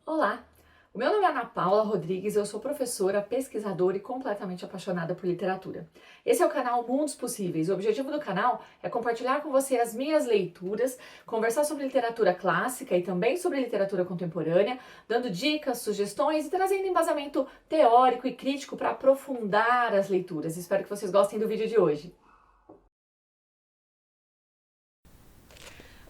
Olá, o meu nome é Ana Paula Rodrigues, eu sou professora, pesquisadora e completamente apaixonada por literatura. Esse é o canal Mundos Possíveis. O objetivo do canal é compartilhar com você as minhas leituras, conversar sobre literatura clássica e também sobre literatura contemporânea, dando dicas, sugestões e trazendo embasamento teórico e crítico para aprofundar as leituras. Espero que vocês gostem do vídeo de hoje.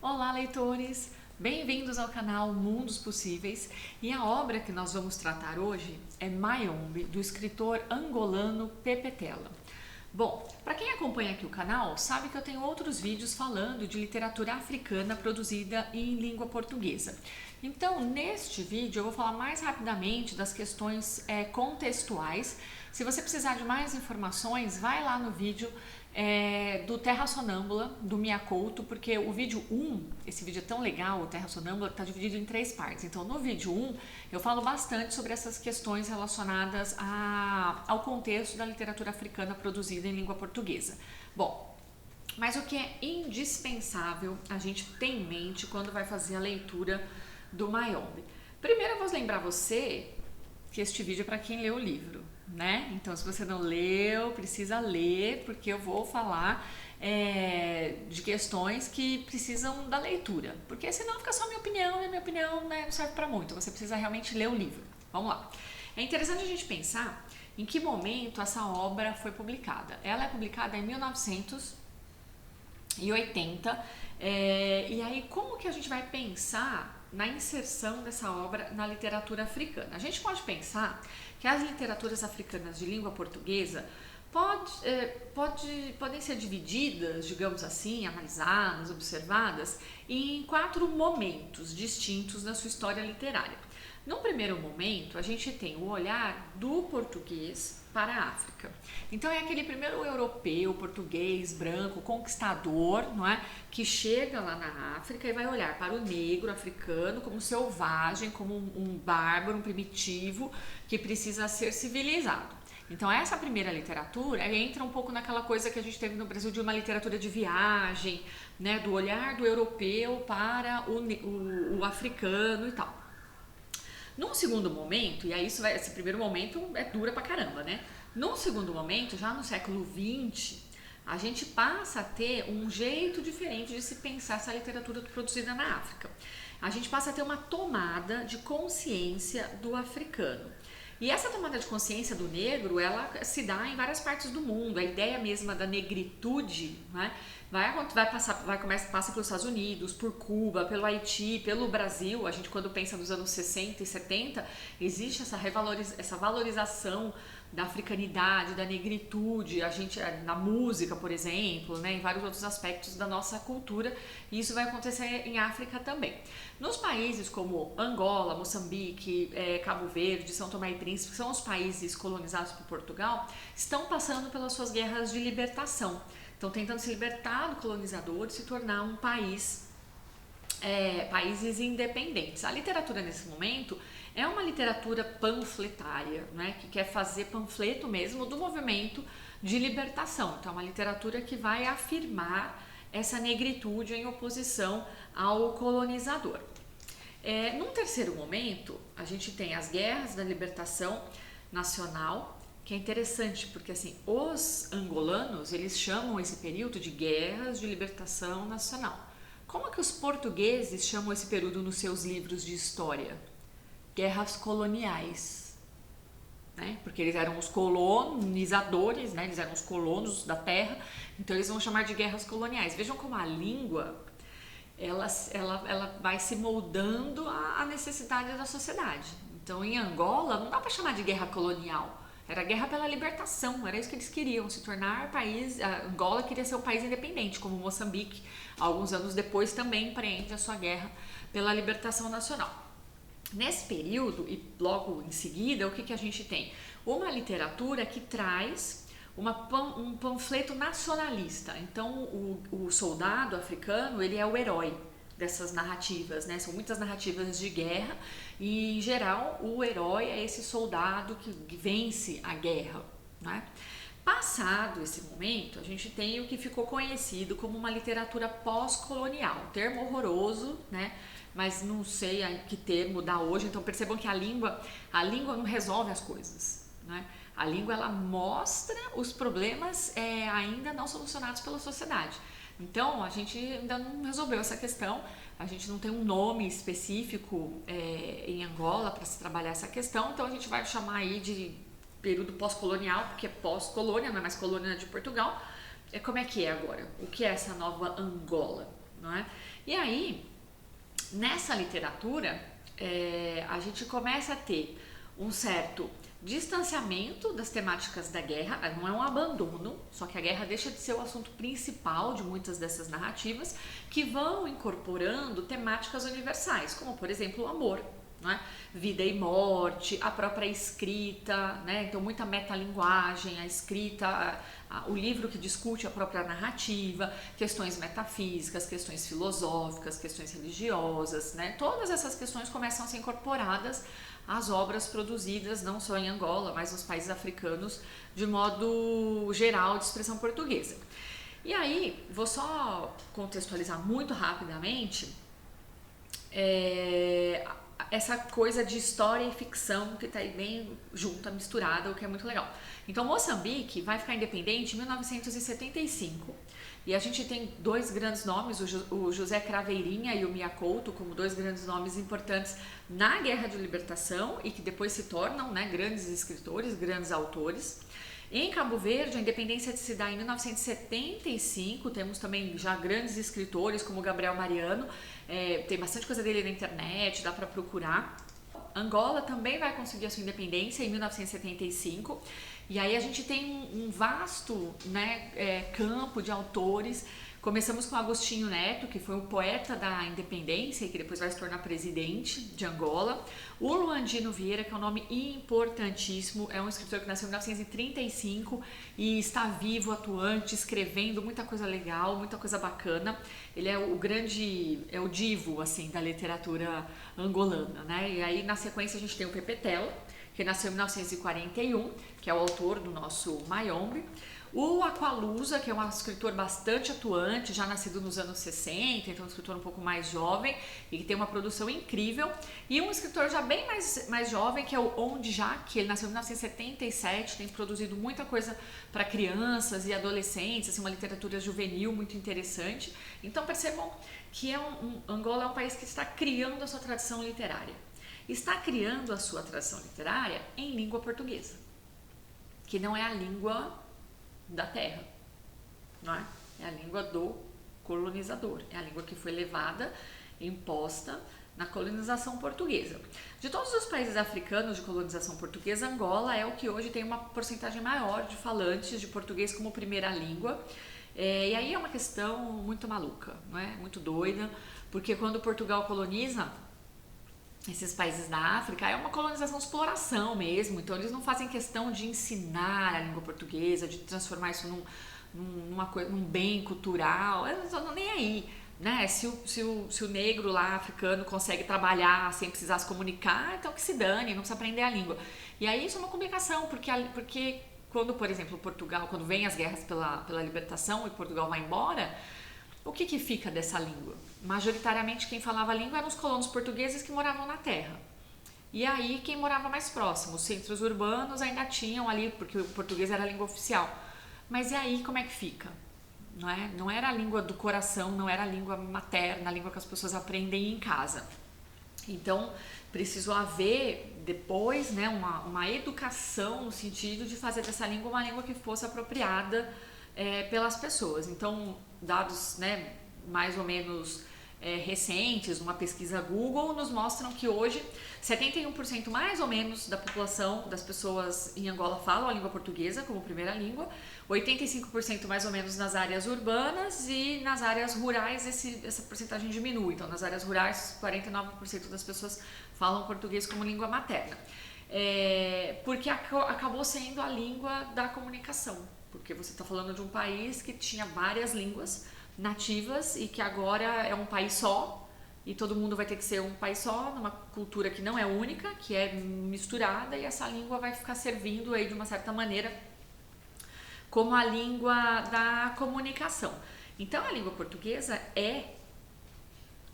Olá, leitores! Bem-vindos ao canal Mundos Possíveis, e a obra que nós vamos tratar hoje é Mayombe, do escritor angolano Pepe Tela. Bom, para quem acompanha aqui o canal, sabe que eu tenho outros vídeos falando de literatura africana produzida em língua portuguesa. Então, neste vídeo eu vou falar mais rapidamente das questões contextuais. Se você precisar de mais informações, vai lá no vídeo do Terra Sonâmbula, do Mia Couto, porque o vídeo 1, esse vídeo é tão legal, o Terra Sonâmbula, está dividido em 3 partes. Então, no vídeo 1, eu falo bastante sobre essas questões relacionadas ao contexto da literatura africana produzida em língua portuguesa. Bom, mas o que é indispensável a gente ter em mente quando vai fazer a leitura do Mayombe? Primeiro, eu vou lembrar você que este vídeo é para quem leu o livro, né? Então, se você não leu, precisa ler, porque eu vou falar de questões que precisam da leitura, porque senão fica só minha opinião, e a minha opinião, né, não serve para muito. Você precisa realmente ler o livro. Vamos lá. É interessante a gente pensar em que momento essa obra foi publicada. Ela é publicada em 1980, e aí como que a gente vai pensar na inserção dessa obra na literatura africana? A gente pode pensar que as literaturas africanas de língua portuguesa podem ser divididas, digamos assim, analisadas, observadas, em 4 momentos distintos na sua história literária. Num primeiro momento, a gente tem o olhar do português para a África. Então é aquele primeiro europeu, português, branco, conquistador, não é? Que chega lá na África e vai olhar para o negro africano como selvagem, como um bárbaro, um primitivo que precisa ser civilizado. Então essa primeira literatura entra um pouco naquela coisa que a gente teve no Brasil de uma literatura de viagem, né? Do olhar do europeu para o africano e tal. Num segundo momento, e aí esse primeiro momento dura pra caramba, né? Num segundo momento, já no século XX, a gente passa a ter um jeito diferente de se pensar essa literatura produzida na África. A gente passa a ter uma tomada de consciência do africano. E essa tomada de consciência do negro, ela se dá em várias partes do mundo. A ideia mesma da negritude, né, passa pelos Estados Unidos, por Cuba, pelo Haiti, pelo Brasil. A gente, quando pensa nos anos 60 e 70, existe essa valorização da africanidade, da negritude, a gente na música, por exemplo, né, em vários outros aspectos da nossa cultura, e isso vai acontecer em África também. Nos países como Angola, Moçambique, Cabo Verde, São Tomé e Príncipe, que são os países colonizados por Portugal, estão passando pelas suas guerras de libertação. Estão tentando se libertar do colonizador e se tornar um países independentes. A literatura nesse momento é uma literatura panfletária, né, que quer fazer panfleto mesmo do movimento de libertação. Então é uma literatura que vai afirmar essa negritude em oposição ao colonizador. Num terceiro momento, a gente tem as guerras da libertação nacional, que é interessante porque assim, os angolanos, eles chamam esse período de guerras de libertação nacional. Como é que os portugueses chamam esse período nos seus livros de história? Guerras coloniais, né? Porque eles eram os colonizadores, né? Eles eram os colonos da terra, então eles vão chamar de guerras coloniais. Vejam como a língua ela vai se moldando à necessidade da sociedade. Então, em Angola, não dá para chamar de guerra colonial, era guerra pela libertação, era isso que eles queriam, se tornar país. A Angola queria ser um país independente, como Moçambique, alguns anos depois também empreende a sua guerra pela libertação nacional. Nesse período, e logo em seguida, o que a gente tem? Uma literatura que traz um panfleto nacionalista. Então, o soldado africano, ele é o herói dessas narrativas, né? São muitas narrativas de guerra e, em geral, o herói é esse soldado que vence a guerra, né? Passado esse momento, a gente tem o que ficou conhecido como uma literatura pós-colonial, um termo horroroso, né? Mas não sei que termo dá hoje, então percebam que a língua não resolve as coisas, né? A língua, ela mostra os problemas ainda não solucionados pela sociedade. Então, a gente ainda não resolveu essa questão, a gente não tem um nome específico em Angola para se trabalhar essa questão, então a gente vai chamar aí de período pós-colonial, porque é pós-colônia, não é mais colônia de Portugal. Como é que é agora? O que é essa nova Angola? Não é? E aí, nessa literatura, a gente começa a ter um certo distanciamento das temáticas da guerra, não é um abandono, só que a guerra deixa de ser o assunto principal de muitas dessas narrativas, que vão incorporando temáticas universais, como por exemplo o amor, né? Vida e morte, a própria escrita, né? Então muita metalinguagem, a escrita, o livro que discute a própria narrativa, questões metafísicas, questões filosóficas, questões religiosas, né? Todas essas questões começam a ser incorporadas às obras produzidas não só em Angola, mas nos países africanos de modo geral de expressão portuguesa. E aí, vou só contextualizar muito rapidamente essa coisa de história e ficção que está aí bem junta, misturada, o que é muito legal. Então, Moçambique vai ficar independente em 1975 e a gente tem dois grandes nomes, o José Craveirinha e o Mia Couto, como dois grandes nomes importantes na Guerra de Libertação e que depois se tornam, né, grandes escritores, grandes autores. Em Cabo Verde, a independência se dá em 1975, temos também já grandes escritores como Gabriel Mariano, tem bastante coisa dele na internet, dá para procurar. Angola também vai conseguir a sua independência em 1975, e aí a gente tem um vasto, né, campo de autores. Começamos com Agostinho Neto, que foi um poeta da independência e que depois vai se tornar presidente de Angola. O Luandino Vieira, que é um nome importantíssimo, é um escritor que nasceu em 1935 e está vivo, atuante, escrevendo muita coisa legal, muita coisa bacana. Ele é o divo, assim, da literatura angolana, né? E aí, na sequência, a gente tem o Pepe Tela, que nasceu em 1941, que é o autor do nosso Mayombe. O Aqualusa, que é um escritor bastante atuante, já nascido nos anos 60, então um escritor um pouco mais jovem e que tem uma produção incrível. E um escritor já bem mais jovem, que é o Onde Já, que ele nasceu em 1977, tem produzido muita coisa para crianças e adolescentes, assim, uma literatura juvenil muito interessante. Então percebam que Angola é um país que está criando a sua tradição literária. Está criando a sua tradição literária em língua portuguesa, que não é a língua da terra, não é? É a língua do colonizador, é a língua que foi levada, imposta na colonização portuguesa. De todos os países africanos de colonização portuguesa, Angola é o que hoje tem uma porcentagem maior de falantes de português como primeira língua. E aí é uma questão muito maluca, não é? Muito doida, porque quando Portugal coloniza esses países da África, é uma colonização de exploração mesmo, então eles não fazem questão de ensinar a língua portuguesa, de transformar isso num bem cultural, eles não estão nem aí, né? Se o negro lá africano consegue trabalhar sem precisar se comunicar, então que se dane, não precisa aprender a língua. E aí isso é uma complicação, porque quando, por exemplo, Portugal, quando vem as guerras pela libertação e Portugal vai embora, o que fica dessa língua? Majoritariamente quem falava a língua eram os colonos portugueses que moravam na terra. E aí quem morava mais próximo, os centros urbanos ainda tinham ali, porque o português era a língua oficial. Mas e aí como é que fica? Não é? Não era a língua do coração, não era a língua materna, a língua que as pessoas aprendem em casa. Então precisou haver depois, né, uma educação no sentido de fazer dessa língua uma língua que fosse apropriada pelas pessoas. Então, dados, né, mais ou menos recentes, uma pesquisa Google, nos mostram que hoje 71% mais ou menos da população das pessoas em Angola falam a língua portuguesa como primeira língua, 85% mais ou menos nas áreas urbanas, e nas áreas rurais essa porcentagem diminui. Então, nas áreas rurais, 49% das pessoas falam português como língua materna. Porque acabou sendo a língua da comunicação, porque você está falando de um país que tinha várias línguas nativas e que agora é um país só, e todo mundo vai ter que ser um país só, numa cultura que não é única, que é misturada, e essa língua vai ficar servindo aí de uma certa maneira como a língua da comunicação. Então a língua portuguesa é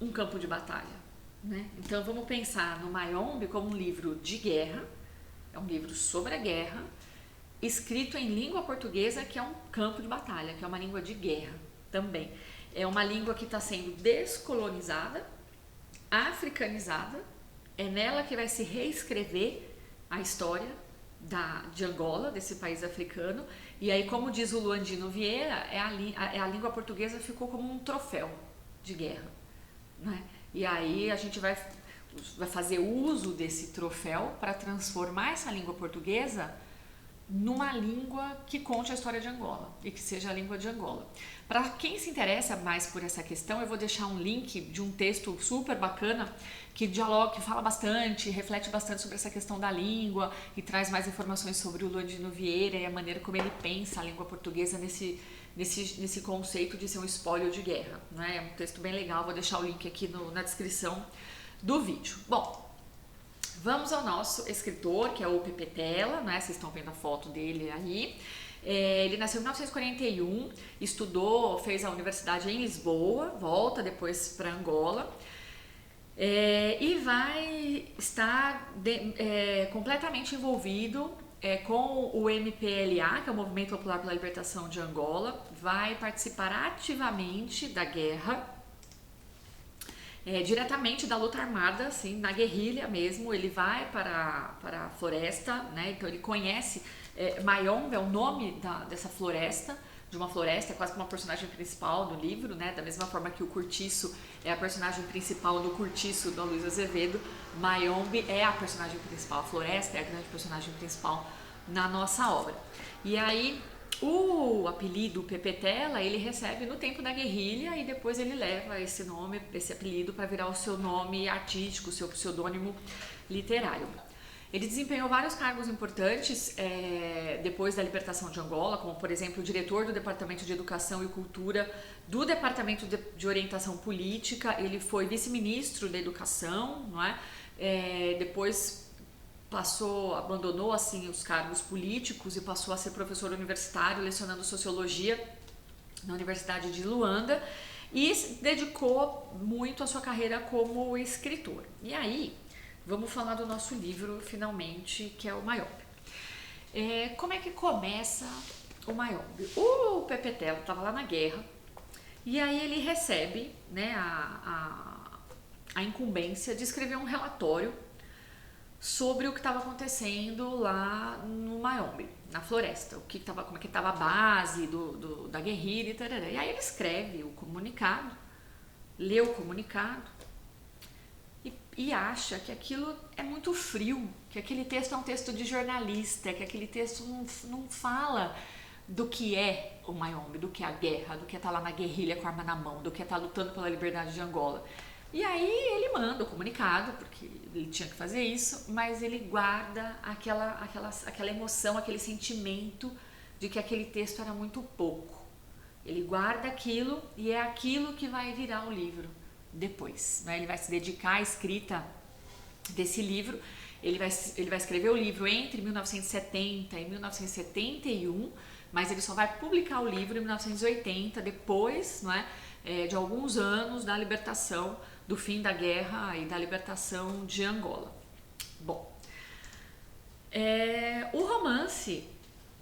um campo de batalha, né? Então vamos pensar no Mayombe como um livro de guerra, é um livro sobre a guerra, escrito em língua portuguesa, que é um campo de batalha, que é uma língua de guerra também. É uma língua que está sendo descolonizada, africanizada, é nela que vai se reescrever a história de Angola, desse país africano, e aí, como diz o Luandino Vieira, a língua portuguesa ficou como um troféu de guerra, né? E aí a gente vai fazer uso desse troféu para transformar essa língua portuguesa numa língua que conte a história de Angola e que seja a língua de Angola. Para quem se interessa mais por essa questão, eu vou deixar um link de um texto super bacana que dialoga, que fala bastante, reflete bastante sobre essa questão da língua e traz mais informações sobre o Luandino Vieira e a maneira como ele pensa a língua portuguesa nesse conceito de ser um espólio de guerra, né? É um texto bem legal, vou deixar o link aqui na descrição do vídeo. Bom, vamos ao nosso escritor, que é o Pepe Tela, né? Vocês estão vendo a foto dele aí. Ele nasceu em 1941, estudou, fez a universidade em Lisboa, volta depois para Angola, e vai estar completamente envolvido com o MPLA, que é o Movimento Popular pela Libertação de Angola, vai participar ativamente da guerra, diretamente da luta armada, assim, na guerrilha mesmo. Ele vai para a floresta, né? Então ele conhece Mayombe, é o nome dessa floresta, de uma floresta, é quase como uma personagem principal do livro, né? Da mesma forma que o Curtiço é a personagem principal do Curtiço, do Luiz Azevedo, Mayombe é a personagem principal, a floresta é a grande personagem principal na nossa obra. E aí o apelido Pepe Tela ele recebe no tempo da guerrilha e depois ele leva esse nome, esse apelido, para virar o seu nome artístico, o seu pseudônimo literário. Ele desempenhou vários cargos importantes depois da libertação de Angola, como, por exemplo, diretor do Departamento de Educação e Cultura, do Departamento de Orientação Política. Ele foi vice-ministro da Educação, não é? Depois abandonou assim os cargos políticos e passou a ser professor universitário, lecionando Sociologia na Universidade de Luanda, e se dedicou muito à sua carreira como escritor. E aí, vamos falar do nosso livro, finalmente, que é o Mayombe. Como é que começa o Mayombe? O Pepe Tela estava lá na guerra e aí ele recebe, né, a incumbência de escrever um relatório sobre o que estava acontecendo lá no Mayombe, na floresta, como é que estava a base da guerrilha e tal. E aí ele escreve o comunicado, lê o comunicado, e acha que aquilo é muito frio, que aquele texto é um texto de jornalista, que aquele texto não fala do que é o Mayombe, do que é a guerra, do que é estar lá na guerrilha com a arma na mão, do que é estar lutando pela liberdade de Angola. E aí ele manda o comunicado, porque ele tinha que fazer isso, mas ele guarda aquela emoção, aquele sentimento de que aquele texto era muito pouco. Ele guarda aquilo e é aquilo que vai virar o livro depois, né? Ele vai se dedicar à escrita desse livro. Ele vai escrever o livro entre 1970 e 1971, mas ele só vai publicar o livro em 1980, depois, não é, de alguns anos da libertação, do fim da guerra e da libertação de Angola. Bom, o romance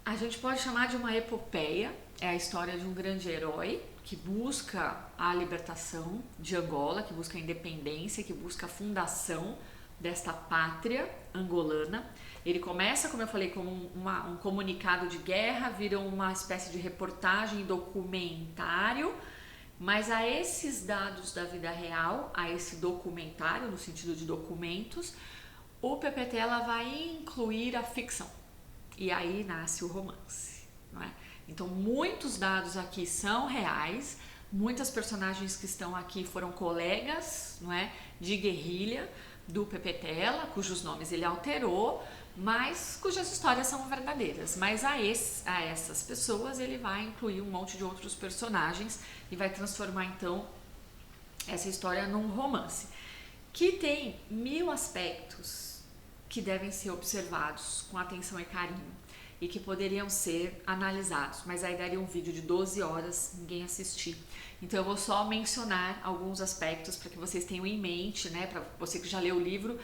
a gente pode chamar de uma epopeia, é a história de um grande herói que busca a libertação de Angola, que busca a independência, que busca a fundação desta pátria angolana. Ele começa, como eu falei, como um comunicado de guerra, vira uma espécie de reportagem, documentário, mas a esses dados da vida real, a esse documentário, no sentido de documentos, o Pepe Tela vai incluir a ficção. E aí nasce o romance, não é? Então, muitos dados aqui são reais, muitas personagens que estão aqui foram colegas, não é, de guerrilha do Pepe Tela, cujos nomes ele alterou, mas cujas histórias são verdadeiras. Mas a essas pessoas ele vai incluir um monte de outros personagens e vai transformar então essa história num romance que tem 1000 aspectos que devem ser observados com atenção e carinho. e que poderiam ser analisados, mas aí daria um vídeo de 12 horas, ninguém assistir. Então eu vou só mencionar alguns aspectos para que vocês tenham em mente, né, para você que já leu o livro,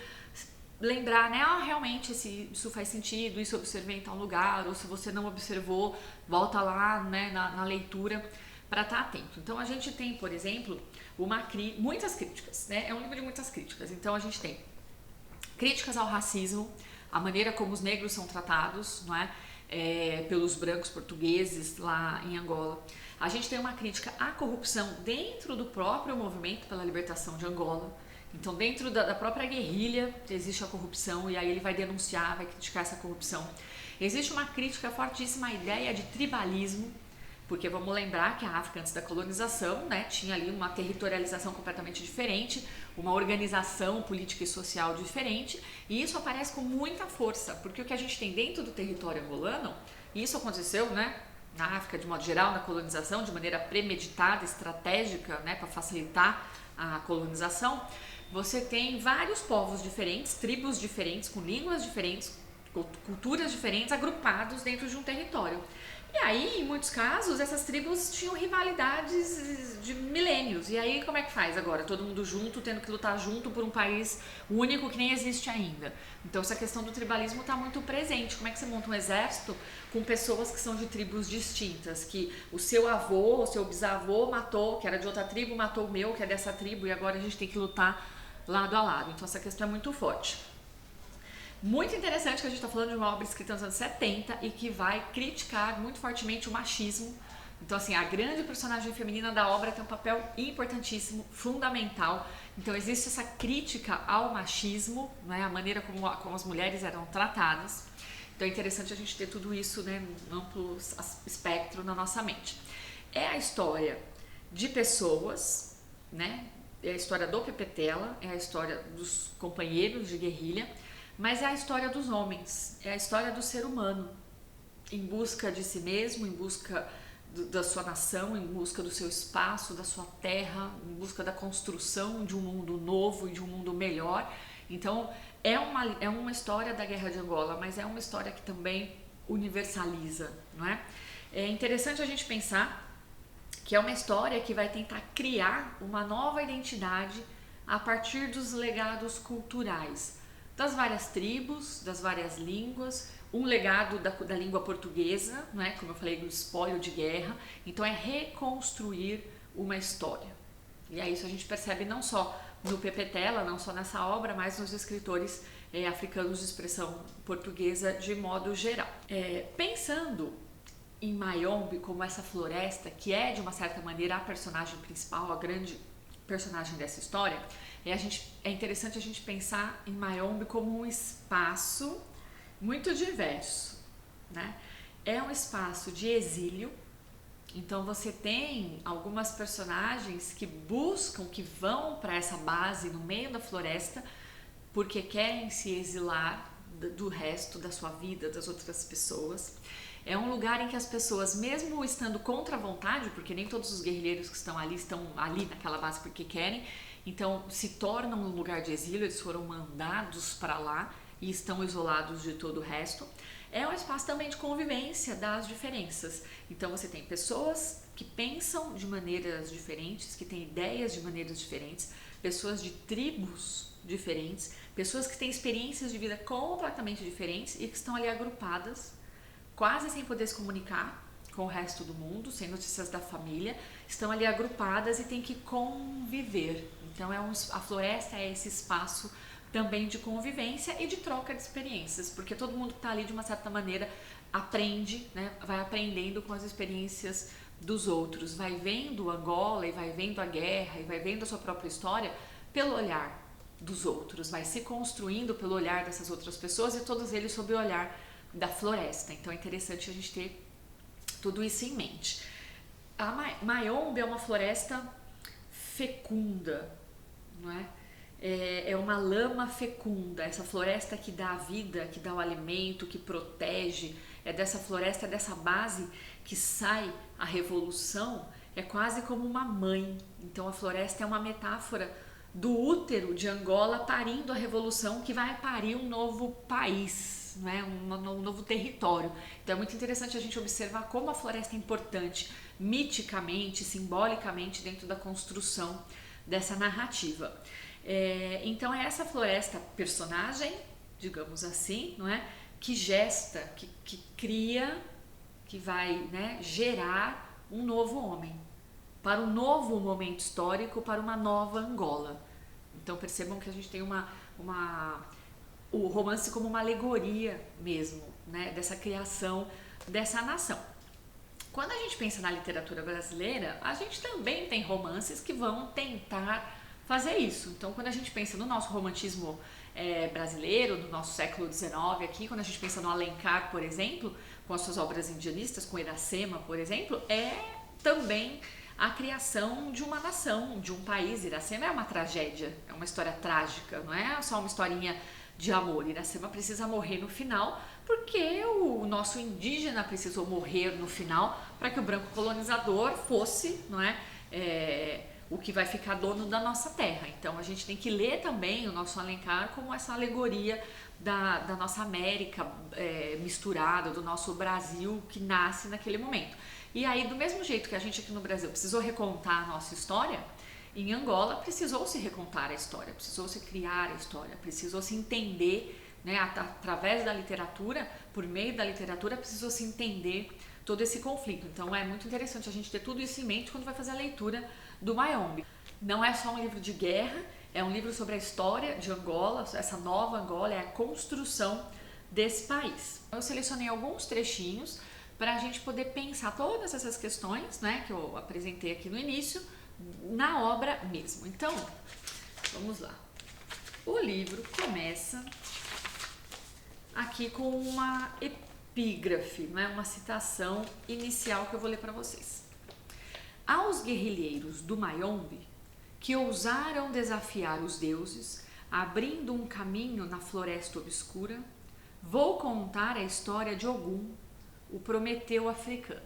lembrar, né, realmente isso faz sentido, isso eu observei em tal lugar, ou se você não observou, volta lá, né, na leitura para estar atento. Então a gente tem, por exemplo, muitas críticas, né, é um livro de muitas críticas. Então a gente tem críticas ao racismo, a maneira como os negros são tratados, não é? Pelos brancos portugueses lá em Angola. A gente tem uma crítica à corrupção dentro do próprio movimento pela libertação de Angola. Então, dentro da própria guerrilha existe a corrupção, e aí ele vai denunciar, vai criticar essa corrupção. Existe uma crítica fortíssima à ideia de tribalismo, porque vamos lembrar que a África, antes da colonização, né, tinha ali uma territorialização completamente diferente, uma organização política e social diferente, e isso aparece com muita força, porque o que a gente tem dentro do território angolano, e isso aconteceu, né, na África de modo geral, na colonização, de maneira premeditada, estratégica, né, para facilitar a colonização, você tem vários povos diferentes, tribos diferentes, com línguas diferentes, culturas diferentes, agrupados dentro de um território. E aí, em muitos casos, essas tribos tinham rivalidades de milênios. E aí, como é que faz agora? Todo mundo junto, tendo que lutar junto por um país único que nem existe ainda. Então, essa questão do tribalismo está muito presente. Como é que você monta um exército com pessoas que são de tribos distintas? Que o seu avô, o seu bisavô matou, que era de outra tribo, matou o meu, que é dessa tribo, e agora a gente tem que lutar lado a lado. Então, essa questão é muito forte. Muito interessante que a gente está falando de uma obra escrita nos anos 70 e que vai criticar muito fortemente o machismo. Então, assim, a grande personagem feminina da obra tem um papel importantíssimo, fundamental. Então, existe essa crítica ao machismo, né, a maneira como as mulheres eram tratadas. Então, é interessante a gente ter tudo isso, né, num amplo espectro na nossa mente. É a história de pessoas, né, é a história do Pepetela, é a história dos companheiros de guerrilha, mas é a história dos homens, é a história do ser humano, em busca de si mesmo, em busca da sua nação, em busca do seu espaço, da sua terra, em busca da construção de um mundo novo e de um mundo melhor. Então, é uma história da Guerra de Angola, mas é uma história que também universaliza, não é? É interessante a gente pensar que é uma história que vai tentar criar uma nova identidade a partir dos legados culturais das várias tribos, das várias línguas, um legado da língua portuguesa, né, como eu falei, do espólio de guerra. Então é reconstruir uma história. E é isso a gente percebe não só no Pepetela, não só nessa obra, mas nos escritores africanos de expressão portuguesa de modo geral. Pensando em Mayombe como essa floresta, que é de uma certa maneira a personagem principal, a grande personagem dessa história, é interessante a gente pensar em Mayombe como um espaço muito diverso, né? É um espaço de exílio, então você tem algumas personagens que buscam, que vão para essa base no meio da floresta porque querem se exilar do resto da sua vida, das outras pessoas. É um lugar em que as pessoas, mesmo estando contra a vontade, porque nem todos os guerrilheiros que estão ali naquela base porque querem, então se tornam um lugar de exílio, eles foram mandados para lá e estão isolados de todo o resto. É um espaço também de convivência das diferenças. Então você tem pessoas que pensam de maneiras diferentes, que têm ideias de maneiras diferentes, pessoas de tribos diferentes, pessoas que têm experiências de vida completamente diferentes e que estão ali agrupadas, quase sem poder se comunicar com o resto do mundo, sem notícias da família, estão ali agrupadas e têm que conviver. Então a floresta é esse espaço também de convivência e de troca de experiências, porque todo mundo que está ali de uma certa maneira aprende, né, vai aprendendo com as experiências dos outros, vai vendo Angola e vai vendo a guerra e vai vendo a sua própria história pelo olhar dos outros, vai se construindo pelo olhar dessas outras pessoas e todos eles sob o olhar da floresta. Então é interessante a gente ter tudo isso em mente. A Mayombe é uma floresta fecunda, não é? É uma lama fecunda, essa floresta que dá a vida, que dá o alimento, que protege, é dessa floresta, é dessa base que sai a revolução, é quase como uma mãe. Então a floresta é uma metáfora do útero de Angola parindo a revolução que vai parir um novo país, né? Um novo território. Então é muito interessante a gente observar como a floresta é importante miticamente, simbolicamente dentro da construção dessa narrativa. Então é essa floresta personagem, digamos assim, não é? Que gesta, que cria, que vai, né, gerar um novo homem, para um novo momento histórico, para uma nova Angola. Então percebam que a gente tem o romance como uma alegoria mesmo, né, dessa criação dessa nação. Quando a gente pensa na literatura brasileira, a gente também tem romances que vão tentar fazer isso. Então quando a gente pensa no nosso romantismo brasileiro, do nosso século XIX aqui, quando a gente pensa no Alencar, por exemplo, com as suas obras indianistas, com Iracema, por exemplo, é também a criação de uma nação, de um país. Iracema é uma tragédia, é uma história trágica, não é só uma historinha de amor. Iracema precisa morrer no final, porque o nosso indígena precisou morrer no final para que o branco colonizador fosse, não é, o que vai ficar dono da nossa terra. Então a gente tem que ler também o nosso Alencar como essa alegoria da nossa América misturada, do nosso Brasil que nasce naquele momento. E aí, do mesmo jeito que a gente aqui no Brasil precisou recontar a nossa história, em Angola precisou-se recontar a história, precisou-se criar a história, precisou-se entender, né, através da literatura, por meio da literatura, precisou-se entender todo esse conflito. Então é muito interessante a gente ter tudo isso em mente quando vai fazer a leitura do Mayombe. Não é só um livro de guerra, é um livro sobre a história de Angola, essa nova Angola, é a construção desse país. Eu selecionei alguns trechinhos para a gente poder pensar todas essas questões, né, que eu apresentei aqui no início, na obra mesmo. Então, vamos lá. O livro começa aqui com uma epígrafe, né, uma citação inicial que eu vou ler para vocês. Aos guerrilheiros do Mayombe, que ousaram desafiar os deuses, abrindo um caminho na floresta obscura, vou contar a história de Ogum, o Prometeu africano.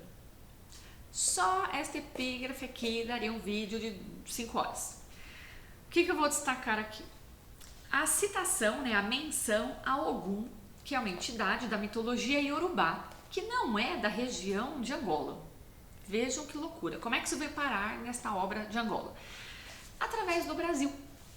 Só esta epígrafe aqui daria um vídeo de 5 horas. O que eu vou destacar aqui? A citação, né, a menção a Ogum, que é uma entidade da mitologia iorubá, que não é da região de Angola. Vejam que loucura. Como é que isso veio parar nesta obra de Angola? Através do Brasil,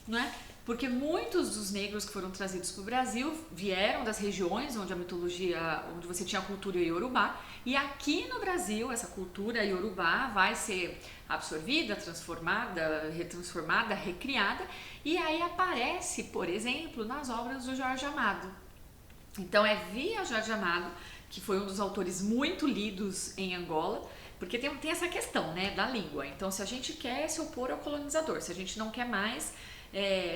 não é? Porque muitos dos negros que foram trazidos para o Brasil vieram das regiões onde a mitologia, onde você tinha a cultura iorubá, e aqui no Brasil essa cultura iorubá vai ser absorvida, transformada, retransformada, recriada, e aí aparece, por exemplo, nas obras do Jorge Amado. Então é via Jorge Amado, que foi um dos autores muito lidos em Angola, porque tem essa questão, né, da língua. Então se a gente quer se opor ao colonizador, se a gente não quer mais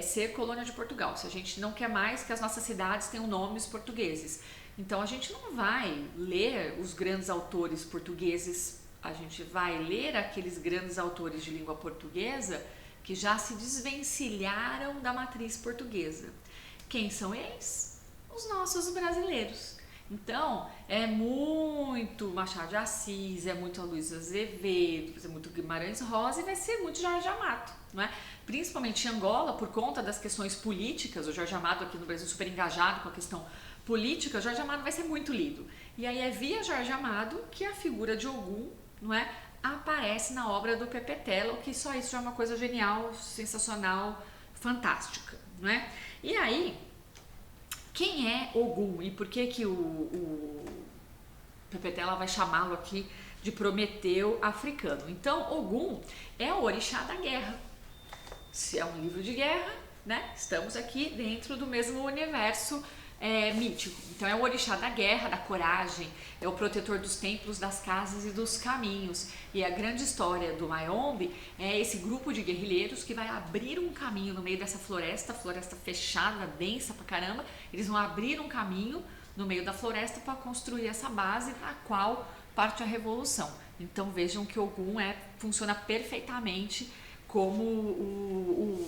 ser colônia de Portugal, se a gente não quer mais que as nossas cidades tenham nomes portugueses, então a gente não vai ler os grandes autores portugueses, a gente vai ler aqueles grandes autores de língua portuguesa que já se desvencilharam da matriz portuguesa. Quem são eles? Os nossos brasileiros. Então, é muito Machado de Assis, é muito Luiz Azevedo, é muito Guimarães Rosa e vai ser muito Jorge Amado, não é? Principalmente em Angola, por conta das questões políticas, o Jorge Amado aqui no Brasil super engajado com a questão política, o Jorge Amado vai ser muito lido. E aí é via Jorge Amado que a figura de Ogum, não é, aparece na obra do Pepe Telo, que só isso já é uma coisa genial, sensacional, fantástica, não é? E aí, quem é Ogum e por que o Pepe Telo vai chamá-lo aqui de Prometeu africano? Então, Ogum é o orixá da guerra. Se é um livro de guerra, né? Estamos aqui dentro do mesmo universo mítico. Então é o orixá da guerra, da coragem, é o protetor dos templos, das casas e dos caminhos. E a grande história do Mayombe é esse grupo de guerrilheiros que vai abrir um caminho no meio dessa floresta fechada, densa pra caramba. Eles vão abrir um caminho no meio da floresta para construir essa base na qual parte a revolução. Então vejam que Ogum funciona perfeitamente como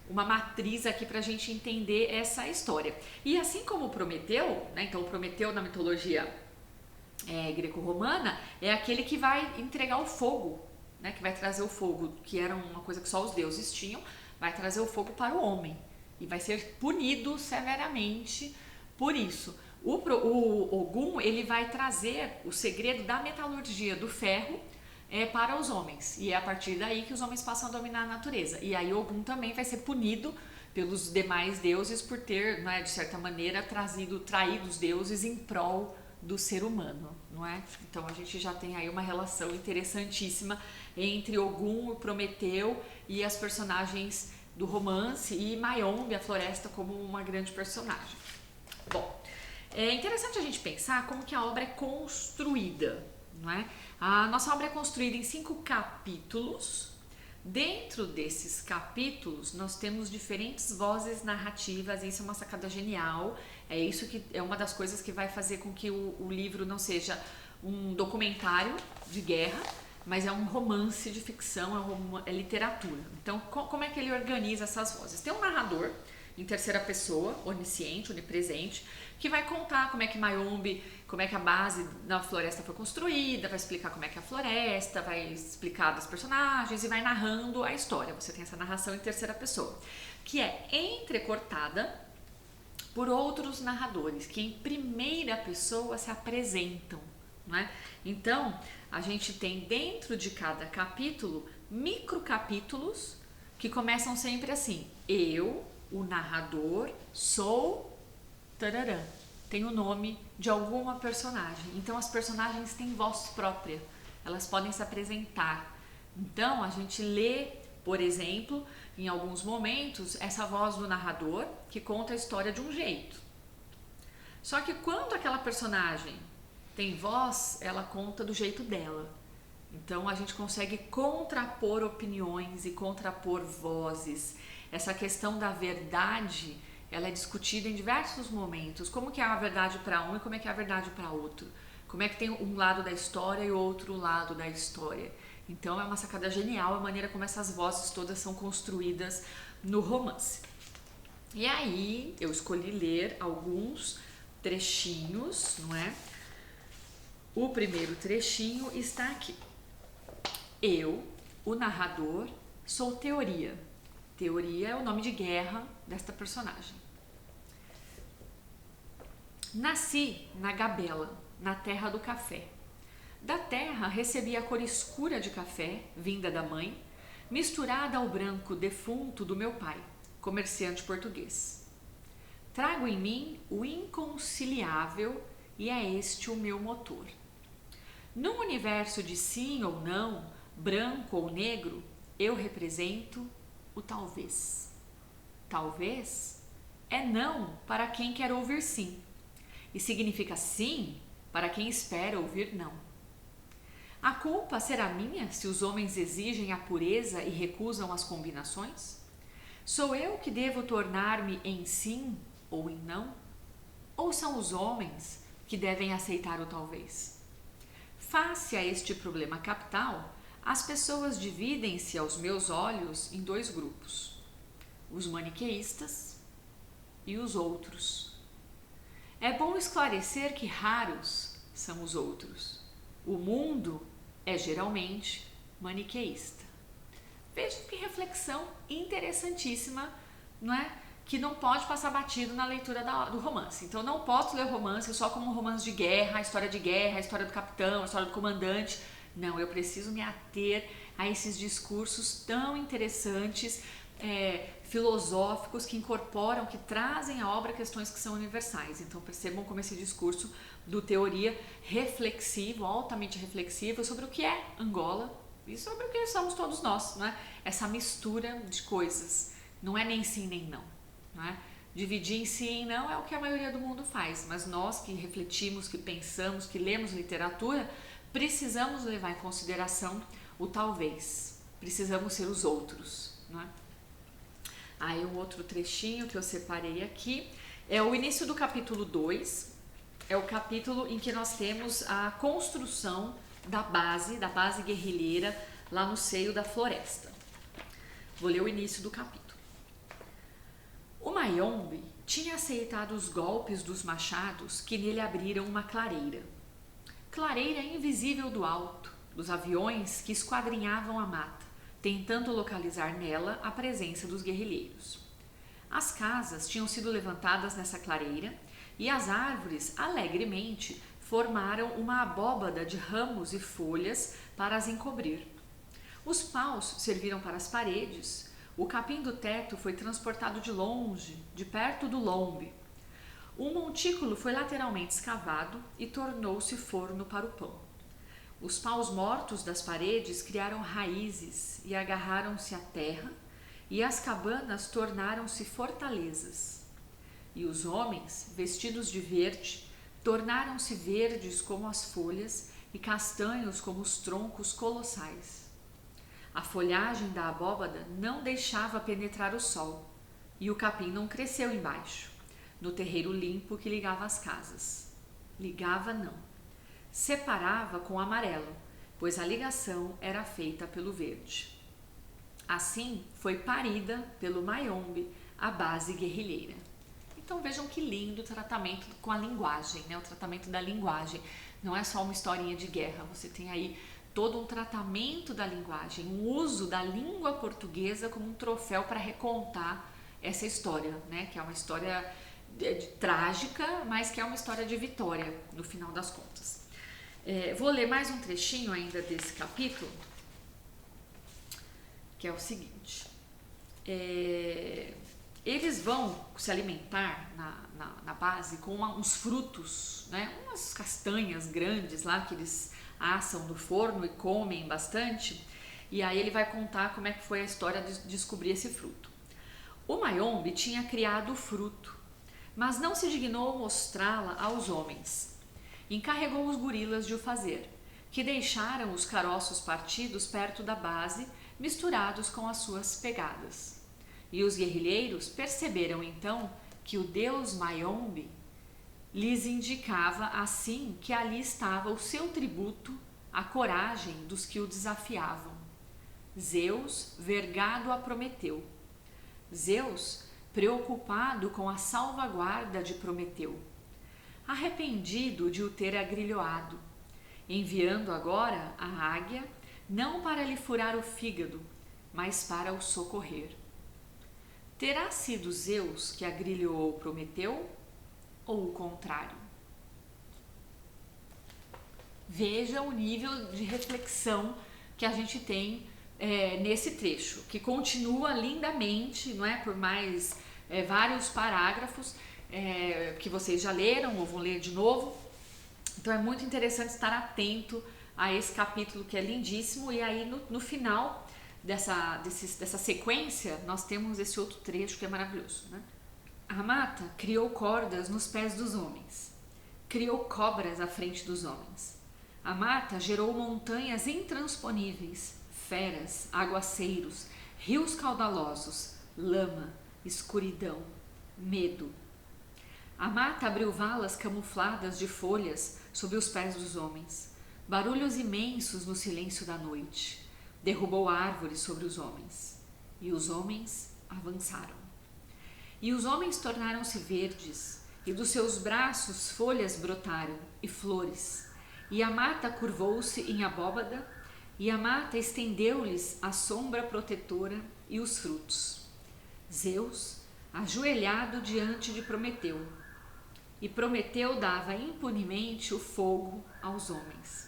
uma matriz aqui para a gente entender essa história. E assim como o Prometeu, né, então o Prometeu na mitologia greco-romana é aquele que vai entregar o fogo, né, que vai trazer o fogo, que era uma coisa que só os deuses tinham, vai trazer o fogo para o homem e vai ser punido severamente por isso. O Ogum, ele vai trazer o segredo da metalurgia do ferro para os homens, e é a partir daí que os homens passam a dominar a natureza. E aí Ogum também vai ser punido pelos demais deuses por ter, não é, de certa maneira, traído os deuses em prol do ser humano, não é? Então a gente já tem aí uma relação interessantíssima entre Ogum, o Prometeu, e as personagens do romance, e Mayombe, a floresta, como uma grande personagem. Bom, é interessante a gente pensar como que a obra é construída, não é? A nossa obra é construída em 5 capítulos. Dentro desses capítulos, nós temos diferentes vozes narrativas, e isso é uma sacada genial. É isso que é uma das coisas que vai fazer com que o livro não seja um documentário de guerra, mas é um romance de ficção, é literatura. Então, como é que ele organiza essas vozes? Tem um narrador em terceira pessoa, onisciente, onipresente, que vai contar como é que Mayombe, como é que a base da floresta foi construída, vai explicar como é que é a floresta, vai explicar dos personagens e vai narrando a história. Você tem essa narração em terceira pessoa, que é entrecortada por outros narradores, que em primeira pessoa se apresentam, né? Então, a gente tem dentro de cada capítulo microcapítulos que começam sempre assim: eu, o narrador, sou tararã, tem o nome de alguma personagem. Então as personagens têm voz própria, elas podem se apresentar. Então a gente lê, por exemplo, em alguns momentos, essa voz do narrador que conta a história de um jeito. Só que quando aquela personagem tem voz, ela conta do jeito dela. Então a gente consegue contrapor opiniões e contrapor vozes. Essa questão da verdade, ela é discutida em diversos momentos. Como que é a verdade para um e como é que é a verdade para outro. Como é que tem um lado da história e outro lado da história. Então é uma sacada genial a maneira como essas vozes todas são construídas no romance. E aí eu escolhi ler alguns trechinhos, não é? O primeiro trechinho está aqui. Eu, o narrador, sou Teoria. Teoria é o nome de guerra desta personagem. Nasci na Gabela, na terra do café. Da terra recebi a cor escura de café, vinda da mãe, misturada ao branco defunto do meu pai, comerciante português. Trago em mim o inconciliável e é este o meu motor. Num universo de sim ou não, branco ou negro, eu represento o talvez. Talvez é não para quem quer ouvir sim, e significa sim para quem espera ouvir não. A culpa será minha se os homens exigem a pureza e recusam as combinações? Sou eu que devo tornar-me em sim ou em não? Ou são os homens que devem aceitar o talvez? Face a este problema capital, as pessoas dividem-se aos meus olhos em 2 grupos: os maniqueístas e os outros. É bom esclarecer que raros são os outros. O mundo é geralmente maniqueísta. Vejam que reflexão interessantíssima, não é? Que não pode passar batido na leitura do romance. Então não posso ler o romance só como um romance de guerra, a história a história do capitão, a história do comandante. Não, eu preciso me ater a esses discursos tão interessantes, filosóficos, que incorporam, que trazem à obra questões que são universais. Então percebam como esse discurso do Teoria reflexivo, altamente reflexivo, sobre o que é Angola e sobre o que somos todos nós, não é? Essa mistura de coisas, não é nem sim nem não, não é? Dividir em sim e não é o que a maioria do mundo faz, mas nós que refletimos, que pensamos, que lemos literatura, precisamos levar em consideração o talvez, precisamos ser os outros, não é? Aí um outro trechinho que eu separei aqui é o início do capítulo 2, é o capítulo em que nós temos a construção da base guerrilheira lá no seio da floresta. Vou ler o início do capítulo. O Mayombe tinha aceitado os golpes dos machados que nele abriram uma clareira. Clareira invisível do alto, dos aviões que esquadrinhavam a mata, tentando localizar nela a presença dos guerrilheiros. As casas tinham sido levantadas nessa clareira e as árvores, alegremente, formaram uma abóbada de ramos e folhas para as encobrir. Os paus serviram para as paredes, o capim do teto foi transportado de longe, de perto do lombe. Um montículo foi lateralmente escavado e tornou-se forno para o pão. Os paus mortos das paredes criaram raízes e agarraram-se à terra, e as cabanas tornaram-se fortalezas. E os homens, vestidos de verde, tornaram-se verdes como as folhas e castanhos como os troncos colossais. A folhagem da abóbada não deixava penetrar o sol, e o capim não cresceu embaixo, no terreiro limpo que ligava as casas. Ligava não. Separava com o amarelo, pois a ligação era feita pelo verde. Assim foi parida pelo Mayombe a base guerrilheira. Então vejam que lindo o tratamento com a linguagem, né? O tratamento da linguagem. Não é só uma historinha de guerra, você tem aí todo um tratamento da linguagem, um uso da língua portuguesa como um troféu para recontar essa história, né? Que é uma história trágica, mas que é uma história de vitória no final das contas. Vou ler mais um trechinho ainda desse capítulo, que é o seguinte. Eles vão se alimentar na base com uns frutos, né? Umas castanhas grandes lá que eles assam no forno e comem bastante. E aí ele vai contar como é que foi a história de descobrir esse fruto. O Mayombe tinha criado o fruto, mas não se dignou mostrá-la aos homens. Encarregou os gorilas de o fazer, que deixaram os caroços partidos perto da base, misturados com as suas pegadas. E os guerrilheiros perceberam então que o deus Mayombe lhes indicava assim que ali estava o seu tributo à coragem dos que o desafiavam. Zeus, vergado a Prometeu. Zeus, preocupado com a salvaguarda de Prometeu, arrependido de o ter agrilhoado, enviando agora a águia, não para lhe furar o fígado, mas para o socorrer. Terá sido Zeus que agrilhoou Prometeu, ou o contrário? Veja o nível de reflexão que a gente tem nesse trecho, que continua lindamente, não é? Por mais vários parágrafos que vocês já leram ou vão ler de novo. Então é muito interessante estar atento a esse capítulo que é lindíssimo. E aí no final dessa sequência nós temos esse outro trecho que é maravilhoso, né? Amata criou cordas nos pés dos homens, criou cobras à frente dos homens. Amata gerou montanhas intransponíveis, feras, aguaceiros, rios caudalosos, lama, escuridão, medo. Amata abriu valas camufladas de folhas sob os pés dos homens, barulhos imensos no silêncio da noite. Derrubou árvores sobre os homens, e os homens avançaram. E os homens tornaram-se verdes, e dos seus braços folhas brotaram, e flores. E a mata curvou-se em abóbada, e a mata estendeu-lhes a sombra protetora e os frutos. Zeus, ajoelhado diante de Prometeu, e Prometeu dava impunemente o fogo aos homens.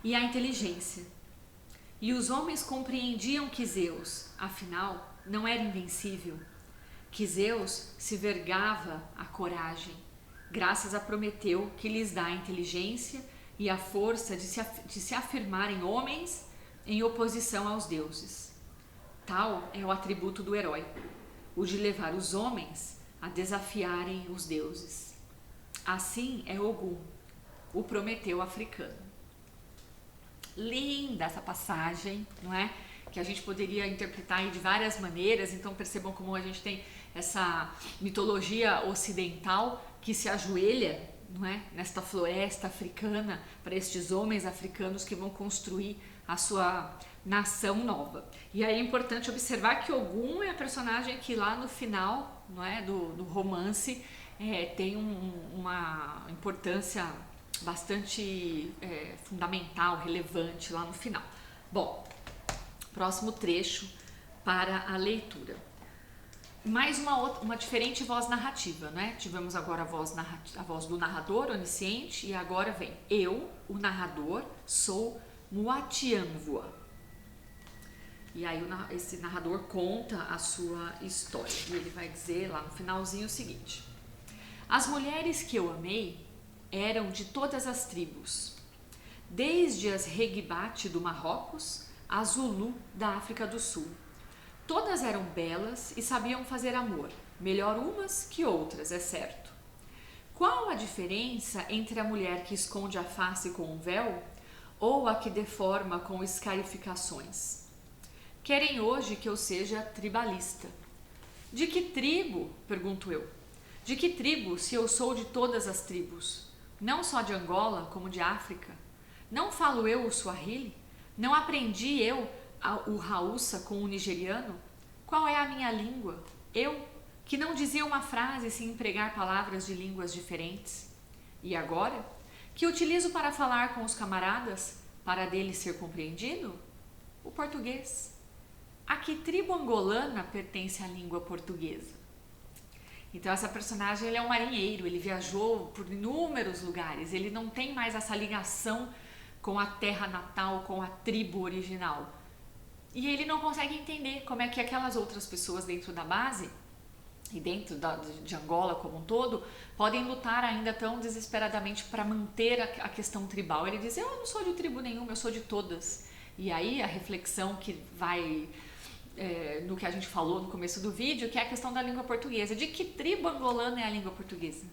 E a inteligência. E os homens compreendiam que Zeus, afinal, não era invencível, que Zeus se vergava a coragem, graças a Prometeu que lhes dá a inteligência e a força de se afirmarem homens em oposição aos deuses. Tal é o atributo do herói, o de levar os homens a desafiarem os deuses. Assim é Ogum, o Prometeu africano. Linda essa passagem, não é? Que a gente poderia interpretar aí de várias maneiras. Então percebam como a gente tem essa mitologia ocidental que se ajoelha, não é? Nesta floresta africana para estes homens africanos que vão construir a sua nação nova. E aí é importante observar que Ogum é a personagem que lá no final, não é, do romance tem uma importância bastante fundamental, relevante lá no final. Bom, próximo trecho para a leitura. Mais uma diferente voz narrativa, né? Tivemos agora a voz do narrador onisciente e agora vem eu, o narrador, sou Muatianvua. E aí esse narrador conta a sua história e ele vai dizer lá no finalzinho o seguinte: as mulheres que eu amei eram de todas as tribos, desde as Regibate do Marrocos a Zulu da África do Sul. Todas eram belas e sabiam fazer amor, melhor umas que outras, é certo. Qual a diferença entre a mulher que esconde a face com um véu ou a que deforma com escarificações? Querem hoje que eu seja tribalista. De que tribo? Pergunto eu. De que tribo, se eu sou de todas as tribos? Não só de Angola, como de África? Não falo eu o Swahili? Não aprendi eu o Hausa com o nigeriano? Qual é a minha língua? Eu, que não dizia uma frase sem empregar palavras de línguas diferentes. E agora? Que utilizo para falar com os camaradas, para dele ser compreendido? O português. A que tribo angolana pertence a língua portuguesa? Então essa personagem ele é um marinheiro, ele viajou por inúmeros lugares, ele não tem mais essa ligação com a terra natal, com a tribo original. E ele não consegue entender como é que aquelas outras pessoas dentro da base e dentro de Angola como um todo podem lutar ainda tão desesperadamente para manter a questão tribal. Ele diz, eu não sou de tribo nenhuma, eu sou de todas. E aí a reflexão que vai no que a gente falou no começo do vídeo, que é a questão da língua portuguesa. De que tribo angolana é a língua portuguesa?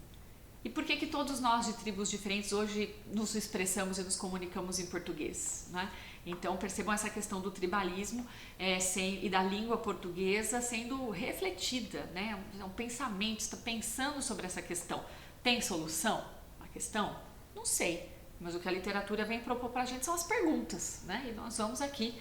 E por que todos nós de tribos diferentes hoje nos expressamos e nos comunicamos em português, né? Então percebam essa questão do tribalismo e da língua portuguesa sendo refletida, né? Um pensamento, está pensando sobre essa questão. Tem solução a questão? Não sei, mas o que a literatura vem propor para a gente são as perguntas, né? E nós vamos aqui,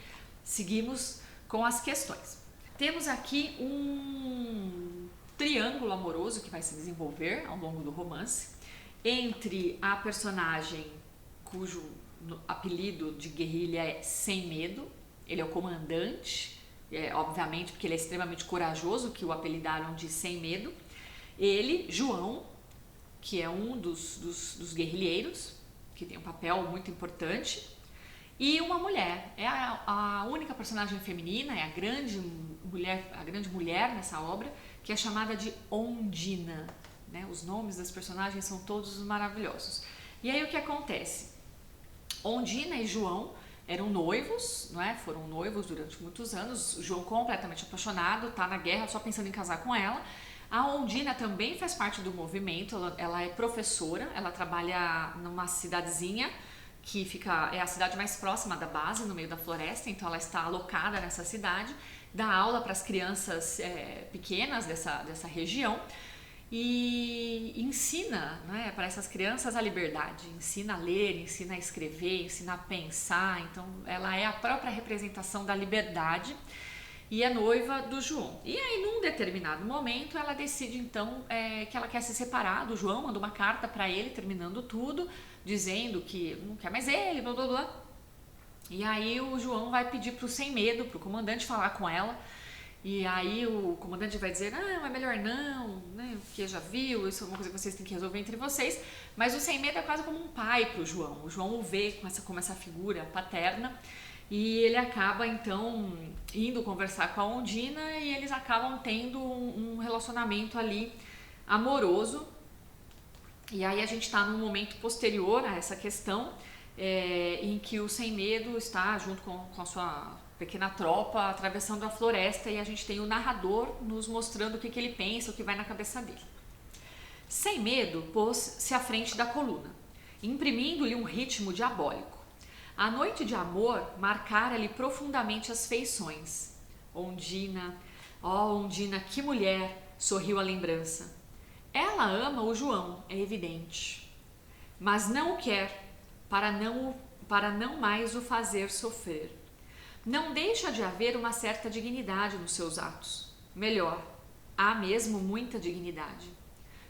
seguimos com as questões. Temos aqui um triângulo amoroso que vai se desenvolver ao longo do romance entre a personagem cujo apelido de guerrilha é Sem Medo, ele é o comandante, obviamente porque ele é extremamente corajoso, que o apelidaram de Sem Medo. Ele, João, que é um dos guerrilheiros, que tem um papel muito importante, e uma mulher, é a única personagem feminina, é a grande mulher nessa obra, que é chamada de Ondina, né? Os nomes das personagens são todos maravilhosos. E aí o que acontece? Ondina e João eram noivos, não é? Foram noivos durante muitos anos. O João completamente apaixonado, tá na guerra só pensando em casar com ela. A Ondina também faz parte do movimento, ela é professora, ela trabalha numa cidadezinha que é a cidade mais próxima da base, no meio da floresta, então ela está alocada nessa cidade, dá aula para as crianças pequenas dessa região e ensina, né, para essas crianças a liberdade, ensina a ler, ensina a escrever, ensina a pensar. Então ela é a própria representação da liberdade e é noiva do João. E aí num determinado momento ela decide então que ela quer se separar do João, manda uma carta para ele terminando tudo, dizendo que não quer mais ele, blá blá blá. E aí o João vai pedir pro Sem Medo, pro comandante falar com ela. E aí o comandante vai dizer, não, é melhor não, né, porque já viu, isso é uma coisa que vocês têm que resolver entre vocês. Mas o Sem Medo é quase como um pai pro João. O João o vê como essa figura paterna e ele acaba então indo conversar com a Ondina e eles acabam tendo um relacionamento ali amoroso. E aí a gente está num momento posterior a essa questão em que o Sem Medo está junto com a sua pequena tropa atravessando a floresta e a gente tem o narrador nos mostrando o que ele pensa, o que vai na cabeça dele. Sem Medo pôs-se à frente da coluna, imprimindo-lhe um ritmo diabólico. A noite de amor marcara-lhe profundamente as feições. Ondina, Ondina, que mulher, sorriu a lembrança. Ela ama o João, é evidente, mas não o quer para não mais o fazer sofrer. Não deixa de haver uma certa dignidade nos seus atos. Melhor, há mesmo muita dignidade.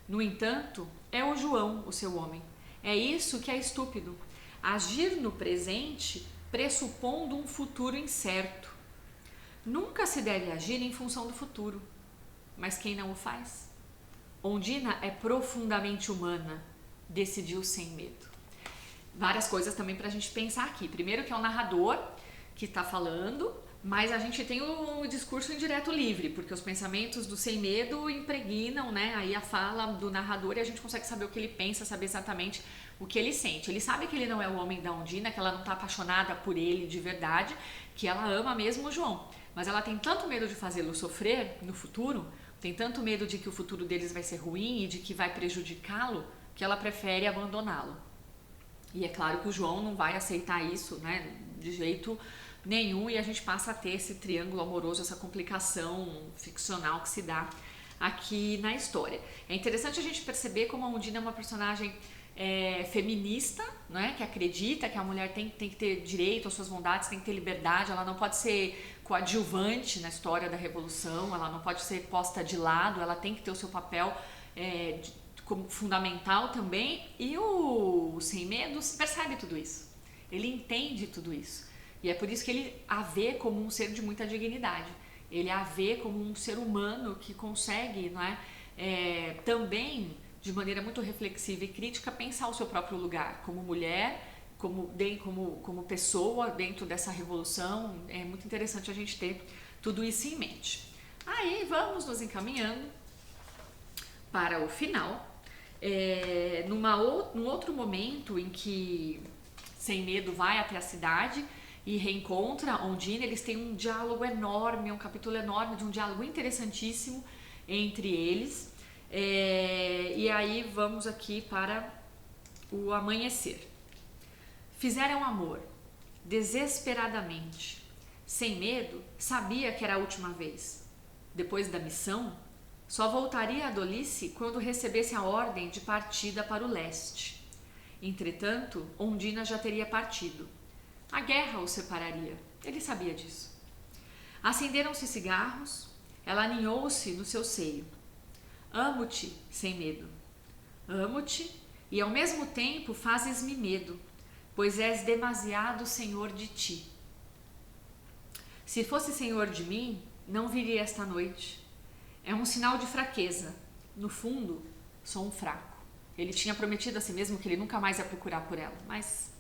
No entanto, é o João o seu homem. É isso que é estúpido. Agir no presente pressupondo um futuro incerto. Nunca se deve agir em função do futuro, mas quem não o faz? Ondina é profundamente humana, decidiu sem medo. Várias coisas também pra gente pensar aqui. Primeiro que é o narrador que tá falando, mas a gente tem o discurso indireto livre, porque os pensamentos do sem medo impregnam, né, aí a fala do narrador e a gente consegue saber o que ele pensa, saber exatamente o que ele sente. Ele sabe que ele não é o homem da Ondina, que ela não tá apaixonada por ele de verdade, que ela ama mesmo o João. Mas ela tem tanto medo de fazê-lo sofrer no futuro, tem tanto medo de que o futuro deles vai ser ruim e de que vai prejudicá-lo, que ela prefere abandoná-lo. E é claro que o João não vai aceitar isso, né, de jeito nenhum, e a gente passa a ter esse triângulo amoroso, essa complicação ficcional que se dá aqui na história. É interessante a gente perceber como a Ondina é uma personagem feminista, né, que acredita que a mulher tem que ter direito às suas vontades, tem que ter liberdade, ela não pode ser coadjuvante na história da Revolução, ela não pode ser posta de lado, ela tem que ter o seu papel como fundamental também, e o Sem Medo percebe tudo isso, ele entende tudo isso, e é por isso que ele a vê como um ser de muita dignidade, ele a vê como um ser humano que consegue, não é, também de maneira muito reflexiva e crítica pensar o seu próprio lugar como mulher, como pessoa dentro dessa revolução. É muito interessante a gente ter tudo isso em mente. Aí vamos nos encaminhando para o final, num outro momento em que Sem Medo vai até a cidade e reencontra Ondina. Eles têm um diálogo enorme, um capítulo enorme de um diálogo interessantíssimo entre eles. E aí vamos aqui para o amanhecer. Fizeram amor desesperadamente. Sem Medo sabia que era a última vez. Depois da missão, só voltaria a Dolice quando recebesse a ordem de partida para o leste. Entretanto, Ondina já teria partido. A guerra os separaria. Ele sabia disso. Acenderam-se cigarros. Ela aninhou-se no seu seio. Amo-te, Sem Medo. Amo-te e ao mesmo tempo fazes-me medo, pois és demasiado senhor de ti. Se fosse senhor de mim, não viria esta noite. É um sinal de fraqueza. No fundo, sou um fraco. Ele tinha prometido a si mesmo que ele nunca mais ia procurar por ela, mas...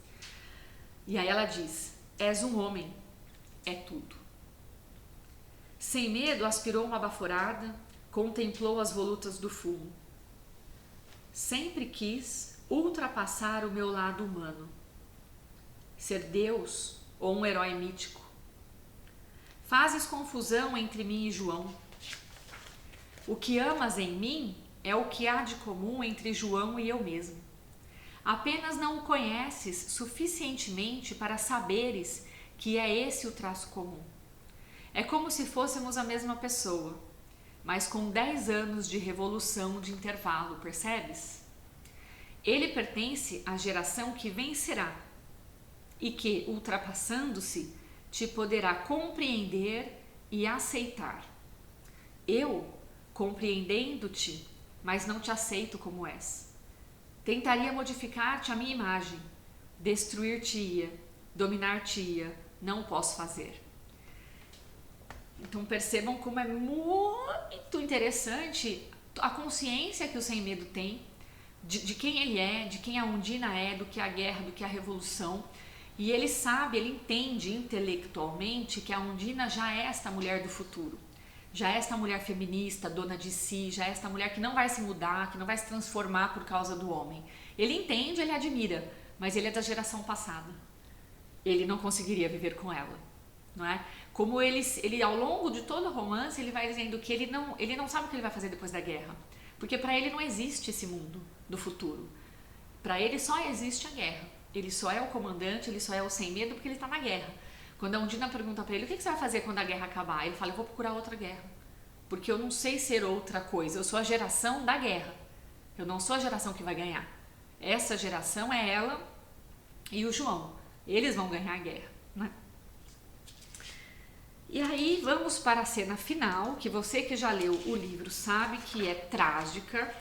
E aí ela diz, és um homem, é tudo. Sem Medo aspirou uma baforada, contemplou as volutas do fumo. Sempre quis ultrapassar o meu lado humano. Ser Deus ou um herói mítico. Fazes confusão entre mim e João. O que amas em mim é o que há de comum entre João e eu mesmo. Apenas não o conheces suficientemente para saberes que é esse o traço comum. É como se fôssemos a mesma pessoa, mas com 10 anos de revolução de intervalo, percebes? Ele pertence à geração que vencerá e que, ultrapassando-se, te poderá compreender e aceitar. Eu, compreendendo-te, mas não te aceito como és. Tentaria modificar-te à minha imagem, destruir-te-ia, dominar-te-ia, não posso fazer. Então percebam como é muito interessante a consciência que o Sem Medo tem de quem ele é, de quem a Ondina é, do que é a guerra, do que é a revolução. E ele sabe, ele entende intelectualmente que a Ondina já é esta mulher do futuro. Já é esta mulher feminista, dona de si, já é esta mulher que não vai se mudar, que não vai se transformar por causa do homem. Ele entende, ele admira, mas ele é da geração passada. Ele não conseguiria viver com ela, não é? Como ele ao longo de todo o romance, ele vai dizendo que ele não sabe o que ele vai fazer depois da guerra. Porque para ele não existe esse mundo do futuro. Para ele só existe a guerra. Ele só é o comandante, ele só é o Sem Medo porque ele está na guerra. Quando a Ondina pergunta para ele, o que você vai fazer quando a guerra acabar? Ele fala, eu vou procurar outra guerra. Porque eu não sei ser outra coisa. Eu sou a geração da guerra. Eu não sou a geração que vai ganhar. Essa geração é ela e o João. Eles vão ganhar a guerra, né? E aí vamos para a cena final, que você que já leu o livro sabe que é trágica,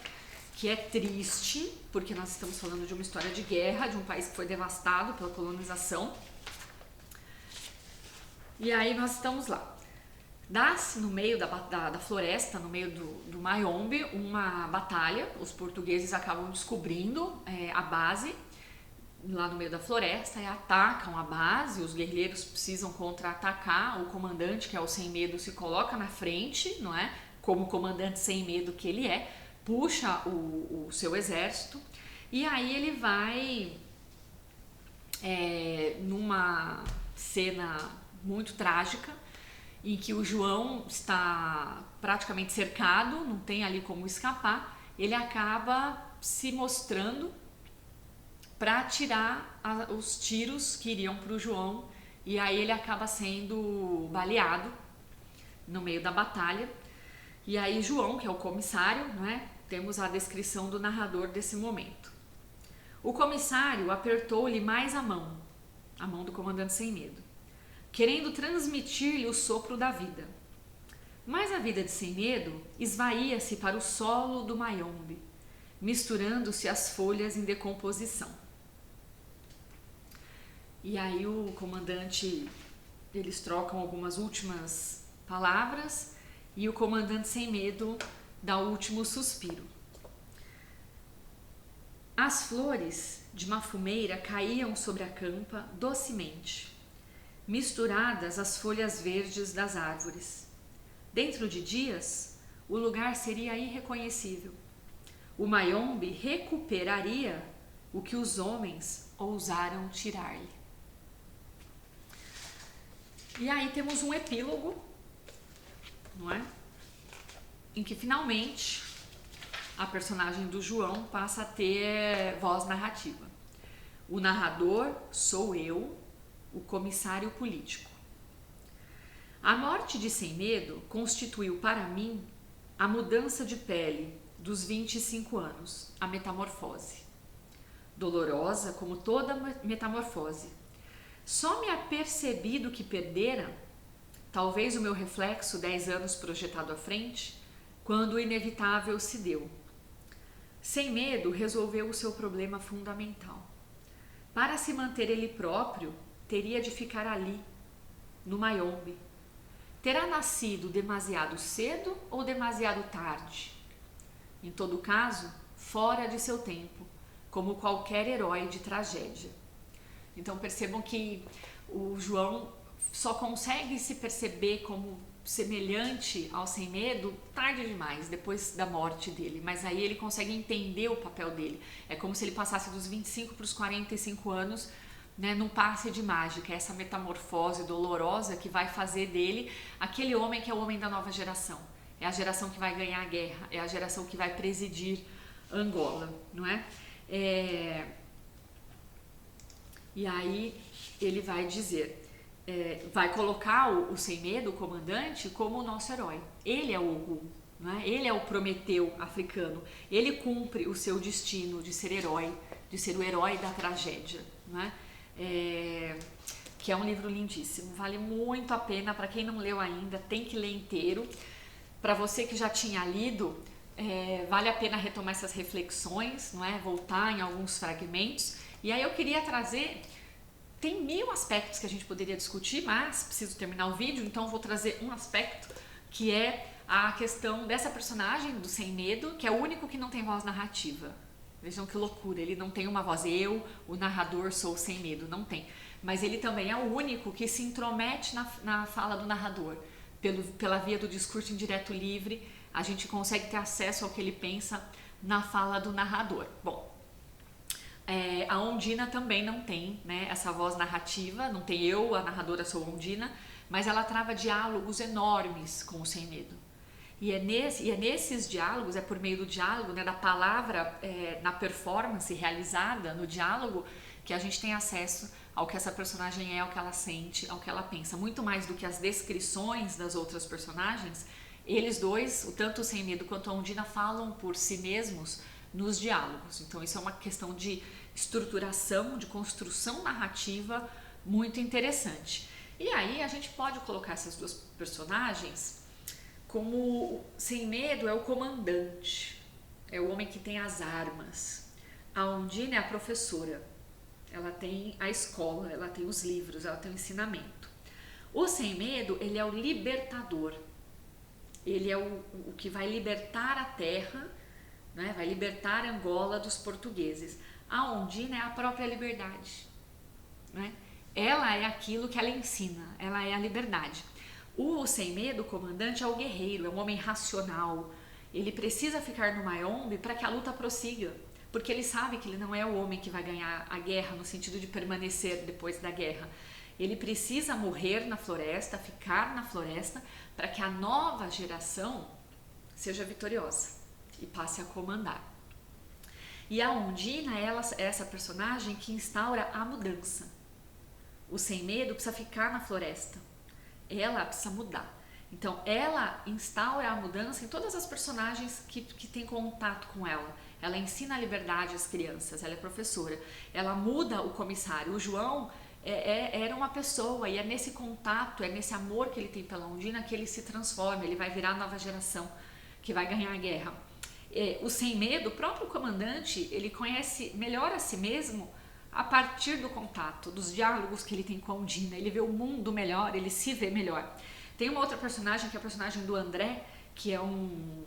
que é triste, porque nós estamos falando de uma história de guerra, de um país que foi devastado pela colonização. E aí nós estamos lá. Dá-se no meio da floresta, no meio do Mayombe, uma batalha. Os portugueses acabam descobrindo a base lá no meio da floresta e atacam a base. Os guerreiros precisam contra-atacar. O comandante, que é o sem medo, se coloca na frente, não é? Como comandante sem medo que ele é, puxa o seu exército e aí ele vai numa cena muito trágica em que o João está praticamente cercado, não tem ali como escapar, ele acaba se mostrando para tirar os tiros que iriam para o João e aí ele acaba sendo baleado no meio da batalha. E aí João, que é o comissário, não é? Temos a descrição do narrador desse momento. O comissário apertou-lhe mais a mão do comandante sem medo, querendo transmitir-lhe o sopro da vida. Mas a vida de sem medo esvaía-se para o solo do Mayombe, misturando-se às folhas em decomposição. E aí o comandante, eles trocam algumas últimas palavras e o comandante sem medo dá o último suspiro. As flores de mafumeira caíam sobre a campa docemente, misturadas às folhas verdes das árvores. Dentro de dias, o lugar seria irreconhecível. O Mayombe recuperaria o que os homens ousaram tirar-lhe. E aí temos um epílogo, não é? Em que finalmente a personagem do João passa a ter voz narrativa. O narrador sou eu, o comissário político. A morte de Sem Medo constituiu para mim a mudança de pele dos 25 anos, a metamorfose. Dolorosa como toda metamorfose. Só me apercebi do que perdera, talvez o meu reflexo 10 anos projetado à frente, quando o inevitável se deu. Sem Medo resolveu o seu problema fundamental. Para se manter ele próprio, teria de ficar ali, no Mayombe. Terá nascido demasiado cedo ou demasiado tarde? Em todo caso, fora de seu tempo, como qualquer herói de tragédia. Então percebam que o João só consegue se perceber como semelhante ao Sem Medo tarde demais, depois da morte dele, mas aí ele consegue entender o papel dele. É como se ele passasse dos 25 para os 45 anos, né, num passe de mágica, essa metamorfose dolorosa que vai fazer dele aquele homem que é o homem da nova geração. É a geração que vai ganhar a guerra, é a geração que vai presidir Angola, não é? E aí ele vai dizer, vai colocar o Sem Medo, o comandante, como o nosso herói. Ele é o Ogum, não é? Ele é o Prometeu africano. Ele cumpre o seu destino de ser herói, de ser o herói da tragédia, não é? Que é um livro lindíssimo, vale muito a pena. Para quem não leu ainda, tem que ler inteiro. Para você que já tinha lido, vale a pena retomar essas reflexões, não é? Voltar em alguns fragmentos. E aí eu queria trazer, tem 1000 aspectos que a gente poderia discutir, mas preciso terminar o vídeo, então vou trazer um aspecto que é a questão dessa personagem do Sem Medo, que é o único que não tem voz narrativa. Vejam que loucura, ele não tem uma voz, eu, o narrador, sou Sem Medo, não tem. Mas ele também é o único que se intromete na fala do narrador. Pela via do discurso indireto livre, a gente consegue ter acesso ao que ele pensa na fala do narrador. Bom, a Ondina também não tem, né, essa voz narrativa, não tem eu, a narradora sou Ondina, mas ela trava diálogos enormes com o Sem Medo. E é nesses diálogos, é por meio do diálogo, né, da palavra, na performance realizada no diálogo, que a gente tem acesso ao que essa personagem é, ao que ela sente, ao que ela pensa. Muito mais do que as descrições das outras personagens, eles dois, tanto o Sem Medo quanto a Ondina, falam por si mesmos nos diálogos. Então isso é uma questão de estruturação, de construção narrativa muito interessante. E aí a gente pode colocar essas duas personagens como Sem Medo é o comandante, é o homem que tem as armas. A Ondina é a professora, ela tem a escola, ela tem os livros, ela tem o ensinamento. O sem medo, ele é o libertador. Ele é o que vai libertar a terra, né? Vai libertar Angola dos portugueses. A Ondina é a própria liberdade, né? Ela é aquilo que ela ensina, ela é a liberdade. O sem medo, o comandante, é o guerreiro, é um homem racional. Ele precisa ficar no Mayombe para que a luta prossiga, porque ele sabe que ele não é o homem que vai ganhar a guerra no sentido de permanecer depois da guerra. Ele precisa morrer na floresta, ficar na floresta, para que a nova geração seja vitoriosa e passe a comandar. E a Ondina, ela é essa personagem que instaura a mudança. O sem medo precisa ficar na floresta. Ela precisa mudar. Então, ela instaura a mudança em todas as personagens que têm contato com ela. Ela ensina a liberdade às crianças, ela é professora. Ela muda o comissário. O João era uma pessoa, e é nesse contato, é nesse amor que ele tem pela Ondina que ele se transforma, ele vai virar a nova geração que vai ganhar a guerra. O sem medo, o próprio comandante, ele conhece melhor a si mesmo a partir do contato, dos diálogos que ele tem com a Ondina. Ele vê o mundo melhor, ele se vê melhor. Tem uma outra personagem, que é a personagem do André, que é um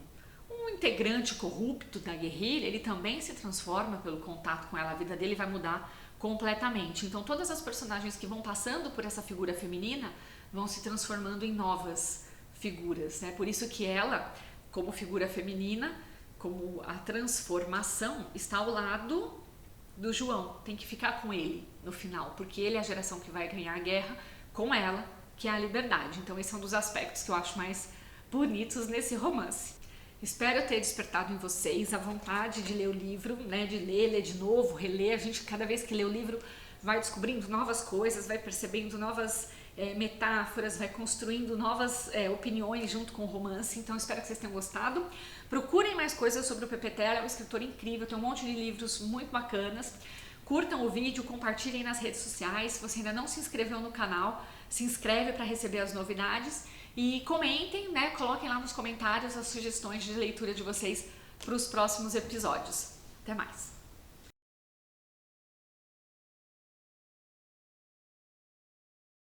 integrante corrupto da guerrilha. Ele também se transforma pelo contato com ela, a vida dele vai mudar completamente. Então todas as personagens que vão passando por essa figura feminina vão se transformando em novas figuras, né? Por isso que ela, como figura feminina, como a transformação, está ao lado do João, tem que ficar com ele no final, porque ele é a geração que vai ganhar a guerra com ela, que é a liberdade. Então esse é um dos aspectos que eu acho mais bonitos nesse romance. Espero ter despertado em vocês a vontade de ler o livro, né? De ler de novo, reler. A gente, cada vez que lê o livro, vai descobrindo novas coisas, vai percebendo novas metáforas, vai construindo novas opiniões junto com o romance. Então espero que vocês tenham gostado. Procurem mais coisas sobre o Pepe Tela, é um escritor incrível, tem um monte de livros muito bacanas. Curtam o vídeo, compartilhem nas redes sociais. Se você ainda não se inscreveu no canal, se inscreve para receber as novidades. E comentem, né? Coloquem lá nos comentários as sugestões de leitura de vocês para os próximos episódios. Até mais!